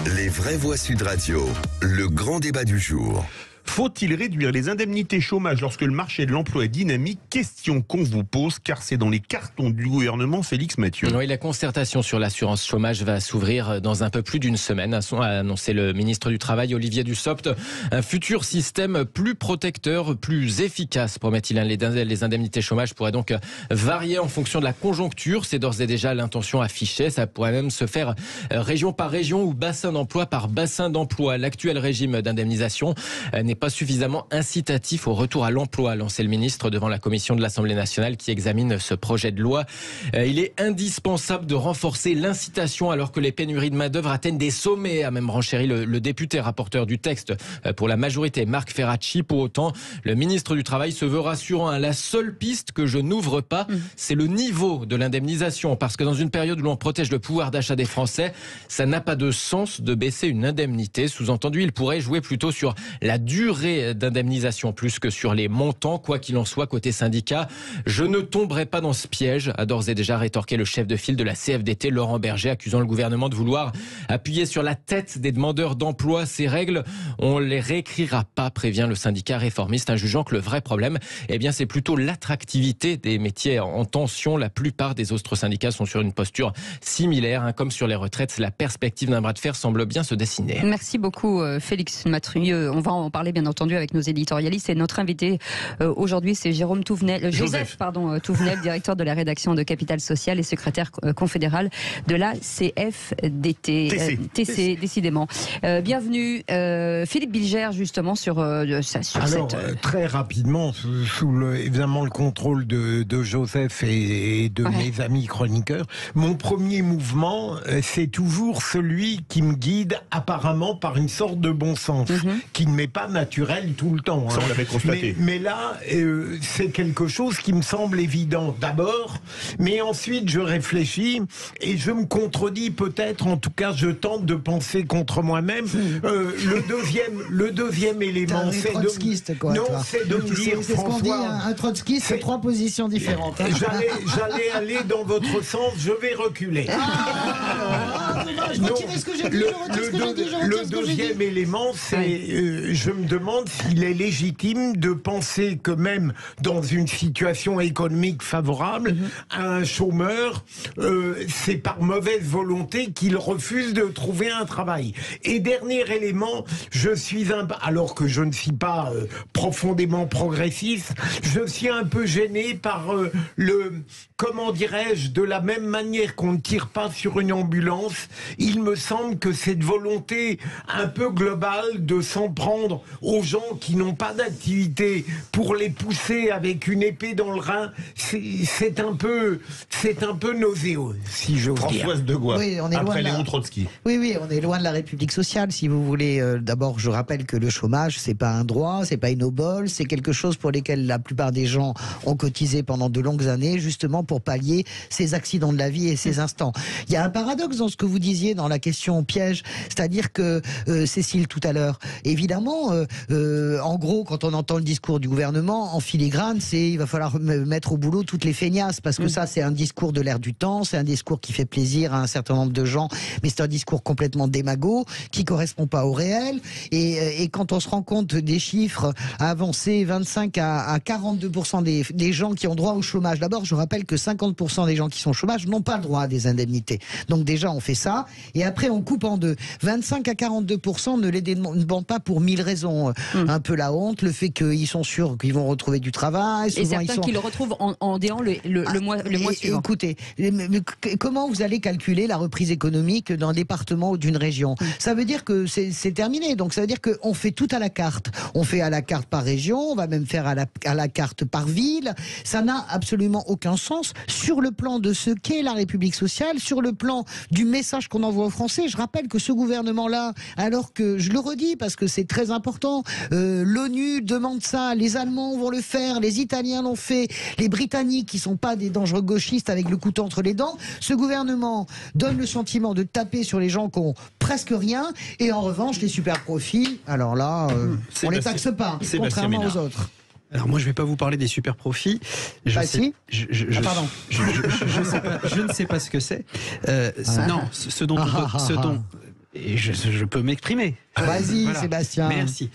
Les vraies voix Sud Radio, le grand débat du jour. Faut-il réduire les indemnités chômage lorsque le marché de l'emploi est dynamique? Question qu'on vous pose, car c'est dans les cartons du gouvernement Félix Mathieu. Oui, la concertation sur l'assurance chômage va s'ouvrir dans un peu plus d'une semaine, a annoncé le ministre du Travail Olivier Dussopt. Un futur système plus protecteur, plus efficace, promet-il. Les indemnités chômage pourraient donc varier en fonction de la conjoncture. C'est d'ores et déjà l'intention affichée. Ça pourrait même se faire région par région ou bassin d'emploi par bassin d'emploi. L'actuel régime d'indemnisation n'est pas suffisamment incitatif au retour à l'emploi, a lancé le ministre devant la commission de l'Assemblée nationale qui examine ce projet de loi. Il est indispensable de renforcer l'incitation alors que les pénuries de main-d'œuvre atteignent des sommets, a même renchéri le député rapporteur du texte pour la majorité, Marc Ferracci. Pour autant, le ministre du Travail se veut rassurant. La seule piste que je n'ouvre pas, c'est le niveau de l'indemnisation, parce que dans une période où l'on protège le pouvoir d'achat des Français, ça n'a pas de sens de baisser une indemnité. Sous-entendu, il pourrait jouer plutôt sur la durée d'indemnisation plus que sur les montants. Quoi qu'il en soit, côté syndicat, je ne tomberai pas dans ce piège, a d'ores et déjà rétorqué le chef de file de la CFDT, Laurent Berger, accusant le gouvernement de vouloir appuyer sur la tête des demandeurs d'emploi. Ces règles, on les réécrira pas, prévient le syndicat réformiste, en jugeant que le vrai problème, c'est plutôt l'attractivité des métiers en tension. La plupart des autres syndicats sont sur une posture similaire, comme sur les retraites. La perspective d'un bras de fer semble bien se dessiner. Merci beaucoup Félix Mathieu. On va en parler bien entendu avec nos éditorialistes, et notre invité aujourd'hui c'est Joseph Touvenel, directeur de la rédaction de Capital Social et secrétaire confédéral de la CFDT. TC, décidément. Bienvenue Philippe Bilger, justement sur cette... Très rapidement, évidemment le contrôle de Joseph et de mes amis chroniqueurs, mon premier mouvement, c'est toujours celui qui me guide apparemment par une sorte de bon sens, qui ne m'est pas naturel tout le temps. Ça, on l'avait constaté. Mais là, c'est quelque chose qui me semble évident d'abord, mais ensuite je réfléchis et je me contredis peut-être, en tout cas je tente de penser contre moi-même. Le deuxième élément, c'est trotskiste, quoi, non, c'est de me dire, c'est ce qu'on dit, François, un trotskiste, c'est trois positions différentes. J'allais aller dans votre sens, je vais reculer. Je retirais ce que j'ai dit, Le deuxième élément, c'est je me demande s'il est légitime de penser que même dans une situation économique favorable, un chômeur, c'est par mauvaise volonté qu'il refuse de trouver un travail. Et dernier élément, alors que je ne suis pas profondément progressiste, je suis un peu gêné par comment dirais-je, de la même manière qu'on ne tire pas sur une ambulance, il me semble que cette volonté un peu globale de s'en prendre aux gens qui n'ont pas d'activité pour les pousser avec une épée dans le rein, c'est un peu nauséeux, si j'ose dire. Françoise Degois, oui, on est après loin Léon Trotsky. Oui, on est loin de la République sociale, si vous voulez. D'abord, je rappelle que le chômage, c'est pas un droit, c'est pas une obole, c'est quelque chose pour lesquels la plupart des gens ont cotisé pendant de longues années, justement pour pallier ces accidents de la vie et ces instants. Il y a un paradoxe dans ce que vous disiez dans la question piège, c'est-à-dire que, Cécile, tout à l'heure, évidemment, en gros, quand on entend le discours du gouvernement, en filigrane, il va falloir mettre au boulot toutes les feignasses, parce que ça, c'est un discours de l'air du temps, c'est un discours qui fait plaisir à un certain nombre de gens, mais c'est un discours complètement démago, qui correspond pas au réel, et quand on se rend compte des chiffres avancés, 25 à 42% des gens qui ont droit au chômage. D'abord, je rappelle que 50% des gens qui sont au chômage n'ont pas le droit à des indemnités. Donc déjà, on fait ça, et après, on coupe en deux. 25 à 42% ne les demandent pas pour 1000 raisons. Un peu la honte, le fait qu'ils sont sûrs qu'ils vont retrouver du travail. Et certains qui le retrouvent en déant le mois suivant. Écoutez, mais comment vous allez calculer la reprise économique d'un département ou d'une région? Ça veut dire que c'est terminé. Donc ça veut dire qu'on fait tout à la carte. On fait à la carte par région, on va même faire à la carte par ville. Ça n'a absolument aucun sens sur le plan de ce qu'est la République sociale, sur le plan du message qu'on envoie aux Français. Je rappelle que ce gouvernement-là, alors que, je le redis parce que c'est très important, l'ONU demande ça, les Allemands vont le faire, les Italiens l'ont fait, les Britanniques qui sont pas des dangereux gauchistes avec le couteau entre les dents, ce gouvernement donne le sentiment de taper sur les gens qui ont presque rien, et en revanche les super profits, alors là, on les taxe pas, contrairement aux autres. Alors moi je vais pas vous parler des super profits. Je ne sais pas ce que c'est. Non, ce dont Et je peux m'exprimer. Vas-y, Voilà. Sébastien. Merci.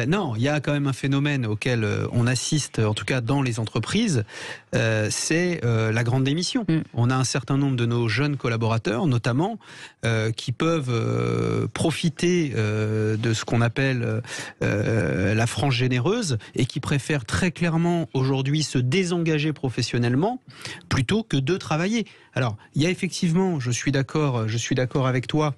Non, il y a quand même un phénomène auquel on assiste, en tout cas dans les entreprises, c'est la grande démission. On a un certain nombre de nos jeunes collaborateurs, notamment, qui peuvent profiter de ce qu'on appelle la frange généreuse et qui préfèrent très clairement aujourd'hui se désengager professionnellement plutôt que de travailler. Alors, il y a effectivement, je suis d'accord avec toi,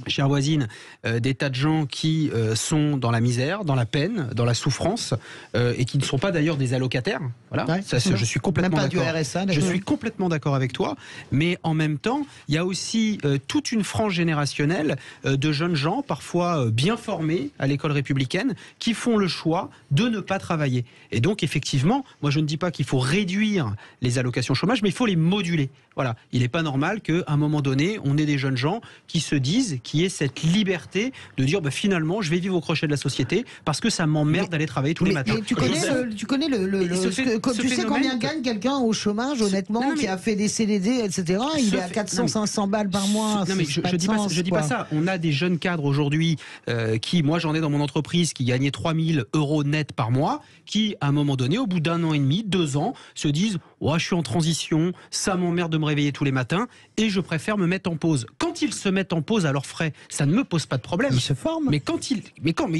chère voisine, des tas de gens qui sont dans la misère, dans la peine, dans la souffrance, et qui ne sont pas d'ailleurs des allocataires. Voilà, Ouais, ça, je suis complètement même pas d'accord. du RSA, Je suis complètement d'accord avec toi, mais en même temps, il y a aussi toute une frange générationnelle de jeunes gens, parfois bien formés à l'école républicaine, qui font le choix de ne pas travailler. Et donc, effectivement, moi je ne dis pas qu'il faut réduire les allocations chômage, mais il faut les moduler. Voilà, il n'est pas normal qu'à un moment donné, on ait des jeunes gens qui se disent, qui aient cette liberté de dire, finalement, je vais vivre au crochet de la société parce que ça m'emmerde d'aller travailler tous les matins. Mais tu connais tu sais combien gagne quelqu'un au chômage, honnêtement, qui a fait des CDD, etc. Il est à 400-500 balles par mois. Non, mais je dis pas ça. On a des jeunes cadres aujourd'hui qui, moi j'en ai dans mon entreprise, qui gagnaient 3 000 € net par mois, qui, à un moment donné, au bout d'1 an et demi, 2 ans, se disent je suis en transition, ça m'emmerde de me réveiller tous les matins et je préfère me mettre en pause. Quand ils se mettent en pause à leurs frais, ça ne me pose pas de problème. Ils se forment. Mais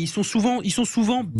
ils sont souvent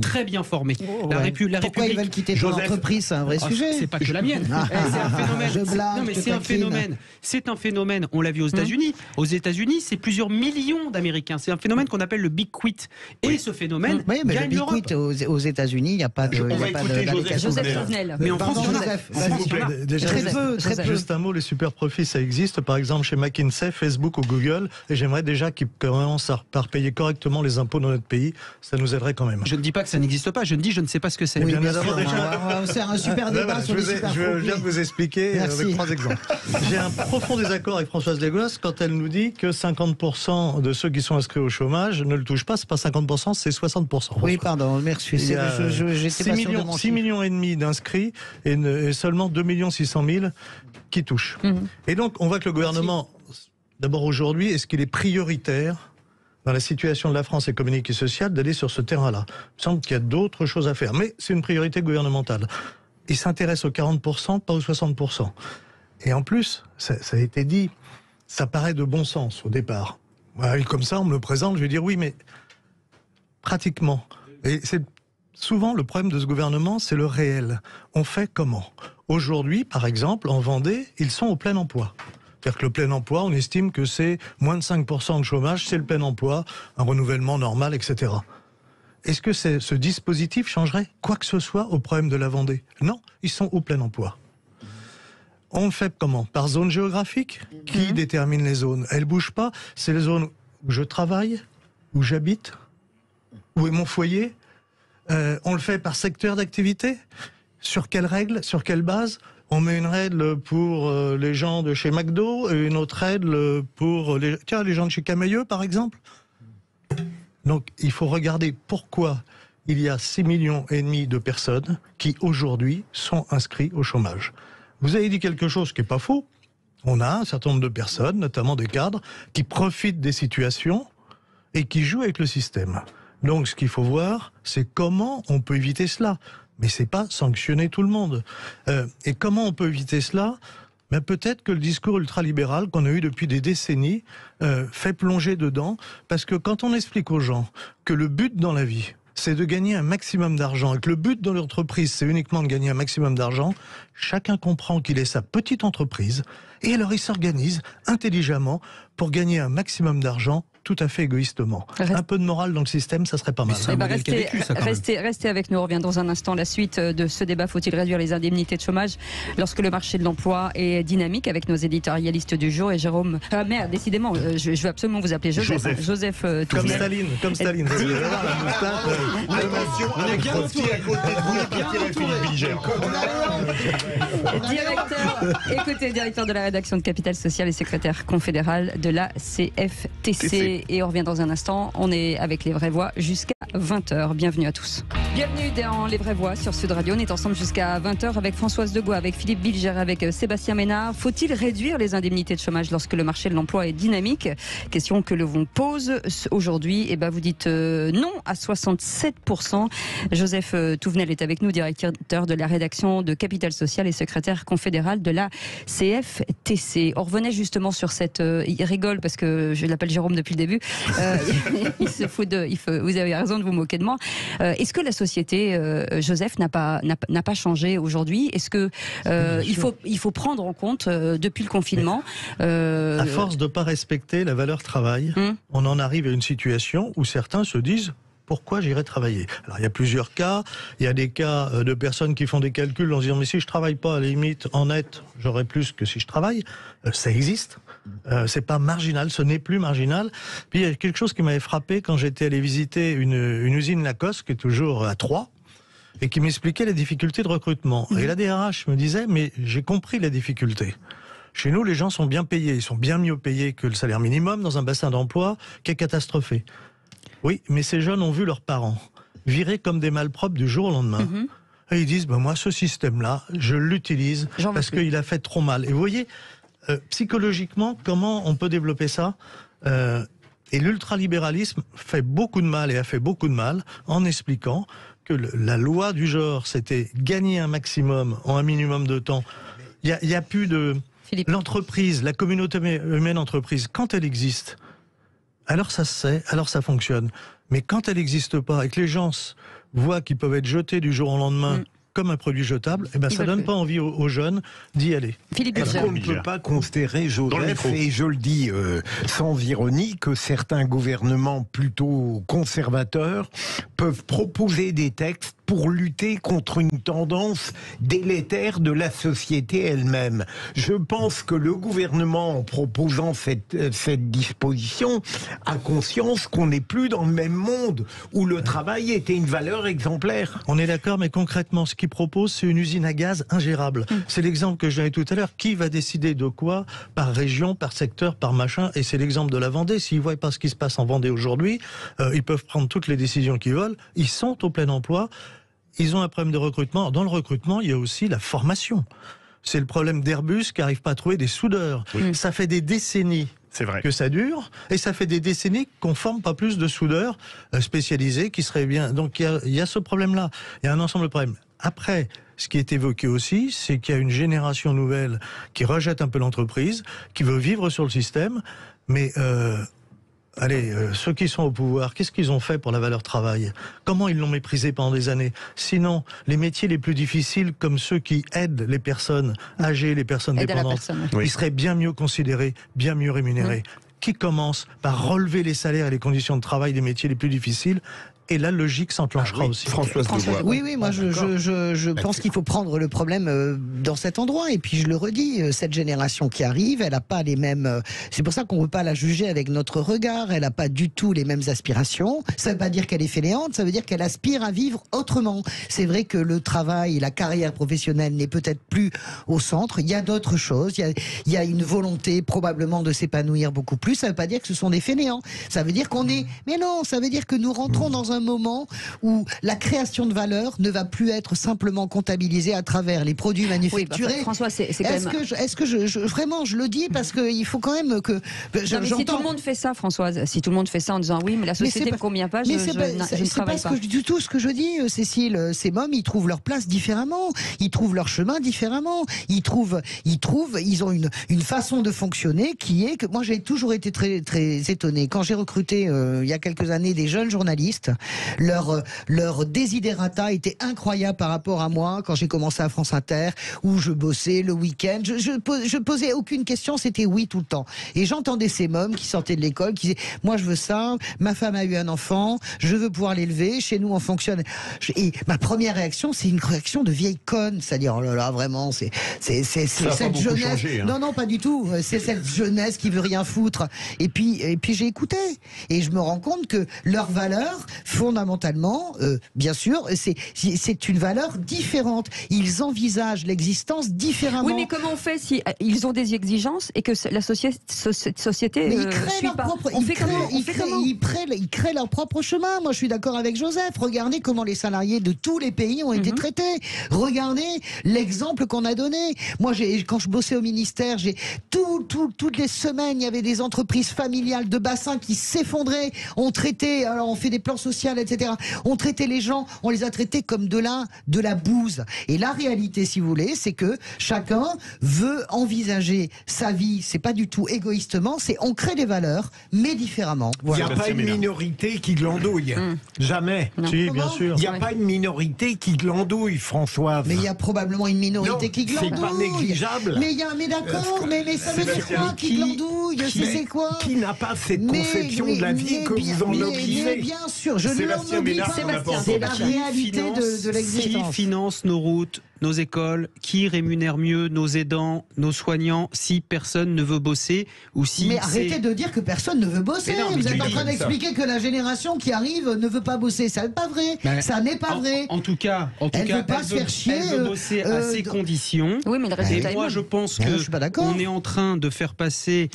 très bien formés. Pourquoi ils veulent quitter ton entreprise, c'est un vrai sujet. C'est pas que la mienne. C'est un phénomène. Je blague, non, mais je c'est un taquine. phénomène. C'est un phénomène. On l'a vu aux États-Unis. Aux États-Unis, c'est plusieurs millions d'Américains. C'est un phénomène qu'on appelle le Big Quit. Et ce phénomène Oui, mais le gagne Big l'Europe. Quit aux États-Unis, il n'y a pas de. On va écouter Joseph Touvenel. Mais en France, il y en a. Joseph, En France, vas-y. il y en a. Déjà, Très peu, très peu. juste un mot, les super profits, ça existe, par exemple chez McKinsey, Facebook ou Google, et j'aimerais déjà qu'ils commencent par payer correctement les impôts dans notre pays, ça nous aiderait quand même. Je ne dis pas que ça n'existe pas, je ne dis je ne sais pas ce que c'est. Oui, bien bien nous sûr, avons déjà- on va faire un super débat sur les super Je viens de profits. vous expliquer Merci. avec 3 exemples. J'ai un profond désaccord avec Françoise Desgosses quand elle nous dit que 50% de ceux qui sont inscrits au chômage ne le touchent pas, c'est pas 50%, c'est 60%. Oui, pardon, merci. Il y a J'étais 6 pas sûr de millions, mon 6 chiffre. millions et demi d'inscrits et seulement 2 600 000 qui touchent. Et donc, on voit que le gouvernement, d'abord aujourd'hui, est-ce qu'il est prioritaire dans la situation de la France économique et sociale d'aller sur ce terrain-là? Il me semble qu'il y a d'autres choses à faire, mais c'est une priorité gouvernementale. Il s'intéresse aux 40%, pas aux 60%. Et en plus, ça a été dit, ça paraît de bon sens au départ. Voilà, et comme ça, on me le présente, je vais dire oui, mais pratiquement. Et c'est souvent le problème de ce gouvernement, c'est le réel. On fait comment? Aujourd'hui, par exemple, en Vendée, ils sont au plein emploi. C'est-à-dire que le plein emploi, on estime que c'est moins de 5% de chômage, c'est le plein emploi, un renouvellement normal, etc. Est-ce que ce dispositif changerait quoi que ce soit au problème de la Vendée? Non, ils sont au plein emploi. On le fait comment? Par zone géographique? Qui détermine les zones? Elles ne bougent pas. C'est les zones où je travaille, où j'habite, où est mon foyer. On le fait par secteur d'activité? Sur quelles règles? Sur quelle base? On met une règle pour les gens de chez McDo et une autre règle pour les gens de chez Camailleux, par exemple. Donc, il faut regarder pourquoi il y a 6,5 millions de personnes qui, aujourd'hui, sont inscrites au chômage. Vous avez dit quelque chose qui n'est pas faux. On a un certain nombre de personnes, notamment des cadres, qui profitent des situations et qui jouent avec le système. Donc, ce qu'il faut voir, c'est comment on peut éviter cela. Mais c'est pas sanctionner tout le monde. Et comment on peut éviter cela? Ben peut-être que le discours ultralibéral qu'on a eu depuis des décennies fait plonger dedans, parce que quand on explique aux gens que le but dans la vie, c'est de gagner un maximum d'argent, et que le but dans l'entreprise, c'est uniquement de gagner un maximum d'argent, chacun comprend qu'il est sa petite entreprise, et alors il s'organise intelligemment pour gagner un maximum d'argent, tout à fait égoïstement. Un peu de morale dans le système, ça serait pas mal. Restez avec nous, on revient dans un instant. La suite de ce débat, faut-il réduire les indemnités de chômage lorsque le marché de l'emploi est dynamique, avec nos éditorialistes du jour et Jérôme... décidément, je veux absolument vous appeler Joseph Comme Touvenel. Staline. Vous allez voir la moustache. On est bien entouré à côté de vous, Philippe Bilger. Directeur de la rédaction de Capital Social et secrétaire confédéral de la CFTC. Et on revient dans un instant. On est avec les vraies voix jusqu'à 20h. Bienvenue à tous. Bienvenue dans Les Vraies Voix sur Sud Radio. On est ensemble jusqu'à 20h avec Françoise Degois, avec Philippe Bilger, avec Sébastien Ménard. Faut-il réduire les indemnités de chômage lorsque le marché de l'emploi est dynamique? Question que l'on pose aujourd'hui. Et vous dites non à 67%. Joseph Touvenel est avec nous, directeur de la rédaction de Capital Social et secrétaire confédéral de la CFTC. On revenait justement sur cette... il rigole parce que je l'appelle Jérôme depuis le début. Il se fout vous avez raison de vous moquer de moi. Est-ce que la société, Joseph, n'a pas changé aujourd'hui? Est-ce que il faut prendre en compte depuis le confinement à force de ne pas respecter la valeur travail, on en arrive à une situation où certains se disent pourquoi j'irai travailler? Alors il y a plusieurs cas. Il y a des cas de personnes qui font des calculs en se disant mais si je travaille pas, à la limite en net j'aurai plus que si je travaille. Ça existe. C'est pas marginal, ce n'est plus marginal. Puis il y a quelque chose qui m'avait frappé quand j'étais allé visiter une usine Lacoste qui est toujours à Troyes et qui m'expliquait les difficultés de recrutement. Et la DRH me disait mais j'ai compris la difficulté. Chez nous, les gens sont bien payés, ils sont bien mieux payés que le salaire minimum dans un bassin d'emploi qui est catastrophé. Oui, mais ces jeunes ont vu leurs parents virés comme des malpropres du jour au lendemain. Et ils disent, moi, ce système-là, je l'utilise parce qu'il a fait trop mal. Et vous voyez, psychologiquement, comment on peut développer ça et l'ultralibéralisme fait beaucoup de mal et a fait beaucoup de mal en expliquant que la loi du genre, c'était gagner un maximum en un minimum de temps. Il y a plus de... Philippe. L'entreprise, la communauté humaine entreprise, quand elle existe, alors ça se sait, alors ça fonctionne. Mais quand elle n'existe pas et que les gens voient qu'ils peuvent être jetés du jour au lendemain comme un produit jetable, ça ne donne pas envie aux jeunes d'y aller. Est-ce qu'on ne peut pas considérer, Joseph, et je le dis sans ironie, que certains gouvernements plutôt conservateurs peuvent proposer des textes pour lutter contre une tendance délétère de la société elle-même? Je pense que le gouvernement, en proposant cette disposition, a conscience qu'on n'est plus dans le même monde où le travail était une valeur exemplaire. On est d'accord, mais concrètement, ce qu'il propose, c'est une usine à gaz ingérable. C'est l'exemple que je donnais tout à l'heure. Qui va décider de quoi par région, par secteur, par machin? Et c'est l'exemple de la Vendée. S'ils ne voient pas ce qui se passe en Vendée aujourd'hui, ils peuvent prendre toutes les décisions qu'ils veulent. Ils sont au plein emploi. Ils ont un problème de recrutement. Dans le recrutement, il y a aussi la formation. C'est le problème d'Airbus qui n'arrive pas à trouver des soudeurs. Ça fait des décennies que ça dure, et ça fait des décennies qu'on ne forme pas plus de soudeurs spécialisés qui seraient bien. Donc il y a ce problème-là. Il y a un ensemble de problèmes. Après, ce qui est évoqué aussi, c'est qu'il y a une génération nouvelle qui rejette un peu l'entreprise, qui veut vivre sur le système, mais... ceux qui sont au pouvoir, qu'est-ce qu'ils ont fait pour la valeur travail? Comment ils l'ont méprisé pendant des années? Sinon, les métiers les plus difficiles, comme ceux qui aident les personnes âgées, les personnes dépendantes, ils seraient bien mieux considérés, bien mieux rémunérés. Qui commence par relever les salaires et les conditions de travail des métiers les plus difficiles? Et la logique s'enclenchera aussi. Françoise Degois. Oui, moi je pense qu'il faut prendre le problème dans cet endroit. Et puis je le redis, cette génération qui arrive, elle n'a pas les mêmes... C'est pour ça qu'on ne peut pas la juger avec notre regard. Elle n'a pas du tout les mêmes aspirations. Ça ne veut pas dire qu'elle est fainéante, ça veut dire qu'elle aspire à vivre autrement. C'est vrai que le travail, la carrière professionnelle n'est peut-être plus au centre. Il y a d'autres choses. Il y a une volonté probablement de s'épanouir beaucoup plus. Ça ne veut pas dire que ce sont des fainéants. Ça veut dire qu'on est... Mais non, ça veut dire que nous rentrons dans un moment où la création de valeur ne va plus être simplement comptabilisée à travers les produits manufacturés. François, c'est quand même... Est-ce que vraiment, je le dis parce qu'il faut quand même que... si tout le monde fait ça, Françoise, si tout le monde fait ça en disant oui, mais la société ne convient pas, je ne travaille pas. Du tout ce que je dis, Cécile. Ces mômes, ils trouvent leur place différemment. Ils trouvent leur chemin différemment. Ils ont une façon de fonctionner qui est que moi, j'ai toujours été très, très étonnée. Quand j'ai recruté, il y a quelques années, des jeunes journalistes, leur desiderata était incroyable par rapport à moi quand j'ai commencé à France Inter, où je bossais le week-end. Je posais aucune question, c'était oui tout le temps. Et j'entendais ces mômes qui sortaient de l'école, qui disaient moi je veux ça, ma femme a eu un enfant, je veux pouvoir l'élever, chez nous on fonctionne. Et ma première réaction, c'est une réaction de vieille conne, c'est-à-dire oh là là, vraiment, c'est cette jeunesse. Changé, hein. Non, pas du tout. C'est cette jeunesse qui veut rien foutre. Et puis j'ai écouté. Et je me rends compte que leurs valeurs fondamentalement, bien sûr, c'est une valeur différente. Ils envisagent l'existence différemment. Oui, mais comment on fait si ils ont des exigences et que la société mais ils créent suit leur pas. propre, On fait comment ils créent leur propre chemin. Moi, je suis d'accord avec Joseph. Regardez comment les salariés de tous les pays ont été traités. Regardez l'exemple qu'on a donné. Moi, quand je bossais au ministère, toutes les semaines, il y avait des entreprises familiales de bassins qui s'effondraient. On traitait, alors on fait des plans sociaux, etc. On traitait les gens, on les a traités comme de la bouse. Et la réalité, si vous voulez, c'est que chacun veut envisager sa vie. C'est pas du tout égoïstement. C'est on crée des valeurs, mais différemment. Voilà. Il n'y a pas une minorité qui glandouille. Jamais. Si, bien sûr. Il n'y a pas une minorité qui glandouille, Françoise. Mais il y a probablement une minorité qui glandouille. C'est pas négligeable. Mais d'accord, mais ça veut dire quoi qui glandouille? C'est quoi? Qui n'a pas cette conception de la vie que vous en obligez? Mais bien sûr, je ne l'en oublie pas. Sébastien, C'est la réalité de l'existence. Qui finance nos routes, nos écoles, qui rémunère mieux nos aidants, nos soignants, si personne ne veut bosser ou si. Mais arrêtez de dire que personne ne veut bosser. Vous êtes en train d'expliquer que la génération qui arrive ne veut pas bosser. Ça n'est pas vrai. Ça n'est pas vrai. En tout cas, elle veut pas se faire chier. Elle veut bosser à ses conditions. Oui, mais le résultat Et moi, je pense que on est en train de faire passer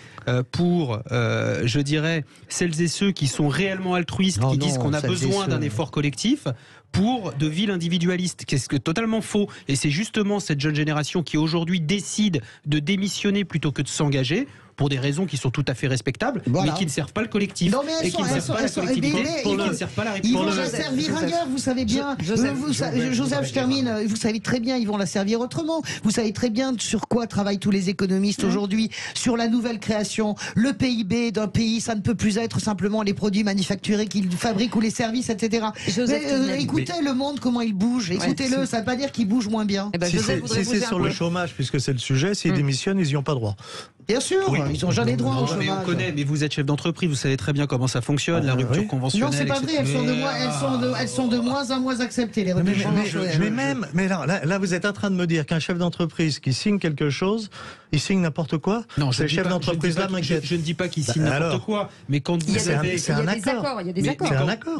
pour, je dirais, celles et ceux qui sont réellement altruistes, qui disent qu'on a besoin d'un effort collectif, pour de villes individualistes, qu'est-ce que totalement faux. Et c'est justement cette jeune génération qui aujourd'hui décide de démissionner plutôt que de s'engager, pour des raisons qui sont tout à fait respectables, mais qui ne servent pas le collectif. Non, mais et qui ne servent pas la collectivité, qui ne servent pas la République. Ils vont la servir ailleurs, vous savez bien. Joseph, je termine. Vous savez très bien, ils vont la servir autrement. Vous savez très bien sur quoi travaillent tous les économistes aujourd'hui, sur la nouvelle création. Le PIB d'un pays, ça ne peut plus être simplement les produits manufacturés qu'ils fabriquent ou les services, etc. Écoutez le monde, comment il bouge. Écoutez-le, ça ne veut pas dire qu'il bouge moins bien. Si c'est sur le chômage, puisque c'est le sujet, s'ils démissionnent, ils n'y ont pas droit. Bien sûr, ils n'ont jamais droit au chômage. Mais on connaît, mais vous êtes chef d'entreprise, vous savez très bien comment ça fonctionne, la rupture conventionnelle. Non, c'est pas vrai, elles sont de moins en moins acceptées, les ruptures conventionnelles. Mais là, vous êtes en train de me dire qu'un chef d'entreprise qui signe quelque chose, il signe n'importe quoi. Non, ces chefs d'entreprise-là m'inquiètent. Je ne dis pas qu'il signe n'importe quoi, mais quand vous avez... C'est un accord. Il y a des accords. C'est un accord.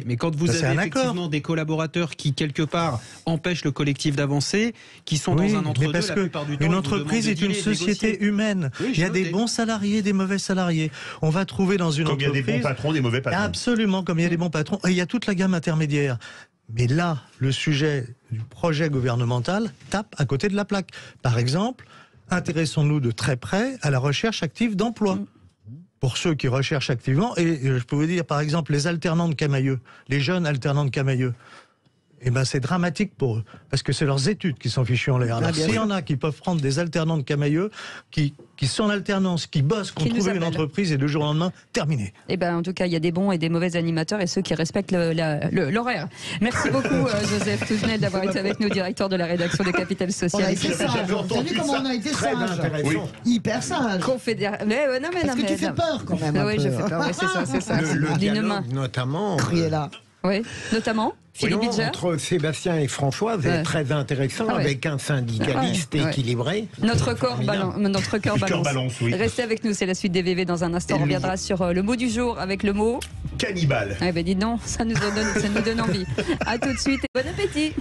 Mais quand vous avez effectivement des collaborateurs qui, quelque part, empêchent le collectif d'avancer, qui sont dans un entre-deux, la plupart du temps... Une entreprise est une société humaine. Il y a des bons salariés, des mauvais salariés. On va trouver dans une entreprise... Comme il y a des bons patrons, des mauvais patrons. Absolument, comme il y a des bons patrons. Et il y a toute la gamme intermédiaire. Mais là, le sujet du projet gouvernemental tape à côté de la plaque. Par exemple, intéressons-nous de très près à la recherche active d'emploi. Pour ceux qui recherchent activement, et je peux vous dire par exemple les alternants de Camaïeu, les jeunes alternants de Camaïeu, eh ben c'est dramatique pour eux, parce que c'est leurs études qui sont fichues en l'air. Alors s'il y en a qui peuvent prendre des alternants de Camaïeu, qui sont en alternance, qui bossent, qui ont trouvé une entreprise et du jour au lendemain, terminé. Eh ben, en tout cas, il y a des bons et des mauvais animateurs et ceux qui respectent l'horaire. Merci beaucoup, Joseph Touvenel, d'avoir été avec nous, directeur de la rédaction de Capital Social. On a été sage. T'as vu comment on a été sage? Hyper sage. Parce que tu fais peur quand même. Oui, je fais peur. C'est ça. Le dialogue, notamment. Criez-là. Oui, notamment. Philippe Bilger. Entre Sébastien et Françoise est très intéressant avec un syndicaliste équilibré. Notre corps balance. Oui. Restez avec nous, c'est la suite des VV dans un instant. On reviendra sur le mot du jour avec le mot cannibale. Eh ben dis donc, ça nous donne envie. À tout de suite et bon appétit.